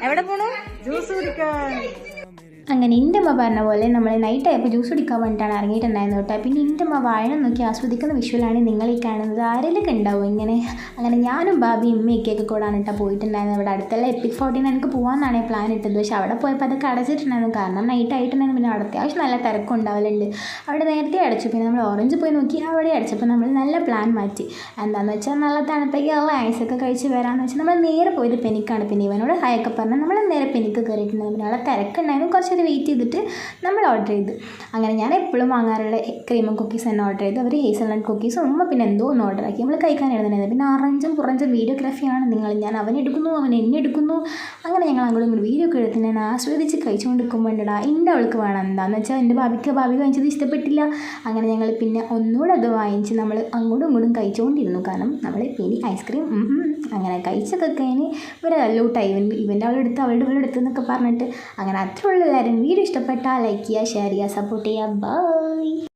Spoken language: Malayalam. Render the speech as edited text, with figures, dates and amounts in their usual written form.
എവിടെ പോണു? ജ്യൂസ് കുടിക്കാൻ. അങ്ങനെ എൻ്റെ അമ്മ പറഞ്ഞ പോലെ നമ്മൾ നൈറ്റായപ്പോൾ ജ്യൂസ് കുടിക്കാൻ വേണ്ടിയിട്ടാണ് ഇറങ്ങിയിട്ടുണ്ടായിരുന്നു കേട്ടോ. പിന്നെ എൻ്റെ അമ്മ വാഴ നോക്കി ആസ്വദിക്കുന്ന വിഷ്വലാണ് നിങ്ങൾ ഈ കാണുന്നത്. ആരെങ്കിലൊക്കെ ഉണ്ടാവും ഇങ്ങനെ. അങ്ങനെ ഞാനും ബാബി ഉമ്മയൊക്കെയൊക്കെ കൂടാണ് കേട്ടോ പോയിട്ടുണ്ടായിരുന്നത്. അവിടെ അടുത്തുള്ള എപ്പിക് ഫോർട്ടിന് എനിക്ക് പോകാമെന്നാണ് പ്ലാൻ ഇട്ടത്. പക്ഷേ അവിടെ പോയപ്പോൾ അതൊക്കെ അടച്ചിട്ടുണ്ടായിരുന്നു. കാരണം നൈറ്റ് ആയിട്ടുണ്ടായിരുന്നു. പിന്നെ അവിടെ അത്യാവശ്യം നല്ല തിരക്കും ഉണ്ടാവലുണ്ട്. അവിടെ നേരത്തെ അടച്ചു. പിന്നെ നമ്മൾ ഓറഞ്ച് പോയി നോക്കി അവിടെ അടച്ചപ്പോൾ നമ്മൾ നല്ല പ്ലാൻ മാറ്റി. എന്താണെന്ന് വെച്ചാൽ നല്ല തണുപ്പൊക്കെ ഉള്ള ഐസൊക്കെ കഴിച്ച് വരാമെന്ന് വെച്ചാൽ നമ്മൾ നേരെ പോയത് പെനിക്കാണ്. പിന്നെ ഇവനോട് ഹായൊക്കെ പറഞ്ഞാൽ നമ്മൾ നേരെ പെനിക്ക് കയറിയിട്ടുണ്ടായിരുന്നു. പിന്നെ അവിടെ തിരക്കുണ്ടായിരുന്നു. കുറച്ച് വെയിറ്റ് ചെയ്തിട്ട് നമ്മൾ ഓർഡർ ചെയ്തു. അങ്ങനെ ഞാൻ എപ്പോഴും വാങ്ങാറുള്ള ക്രീമും കുക്കീസ് തന്നെ ഓർഡർ ചെയ്തു. അവർ ഹേസൽനട്ട് കുക്കീസും ഉമ്മ പിന്നെ എന്തോ ഒന്ന് ഓർഡർ ആക്കി. നമ്മൾ കഴിക്കാൻ എഴുതുന്നത്. പിന്നെ അറഞ്ചും പുറഞ്ചും വീഡിയോഗ്രാഫിയാണ് നിങ്ങൾ. ഞാൻ അവനെടുക്കുന്നു, അവൻ എന്നെ എടുക്കുന്നു. അങ്ങനെ ഞങ്ങൾ അങ്ങോട്ടും ഇങ്ങോട്ട് വീഡിയോ ഒക്കെ എടുത്ത് ഞാൻ ആസ്വദിച്ച് കഴിച്ചുകൊണ്ടിരിക്കുമ്പോൾ ഉണ്ടടാ എൻ്റെ അവൾക്ക് വേണം. എന്താണെന്ന് വെച്ചാൽ എൻ്റെ ഭാവി വാങ്ങിച്ചത് ഇഷ്ടപ്പെട്ടില്ല. അങ്ങനെ ഞങ്ങൾ പിന്നെ ഒന്നുകൂടെ അത് വാങ്ങിച്ച് നമ്മൾ അങ്ങോട്ടും ഇങ്ങോട്ടും കഴിച്ചുകൊണ്ടിരുന്നു. കാരണം നമ്മൾ പിന്നെ ഐസ്ക്രീം അങ്ങനെ കഴിച്ചൊക്കെ കഴിഞ്ഞ് ഇവരെ ലൂട്ടായി. ഇവൻ്റെ അവളെടുത്ത് അവളുടെ അടുത്ത് എന്നൊക്കെ പറഞ്ഞിട്ട് അങ്ങനെ അത്രയുള്ള എല്ലാവരും വീഡിയോ ഇഷ്ടപ്പെട്ടാൽ ലൈക്ക് ചെയ്യുക, ഷെയർ ചെയ്യുക, സപ്പോർട്ട് ചെയ്യുക. ബൈ.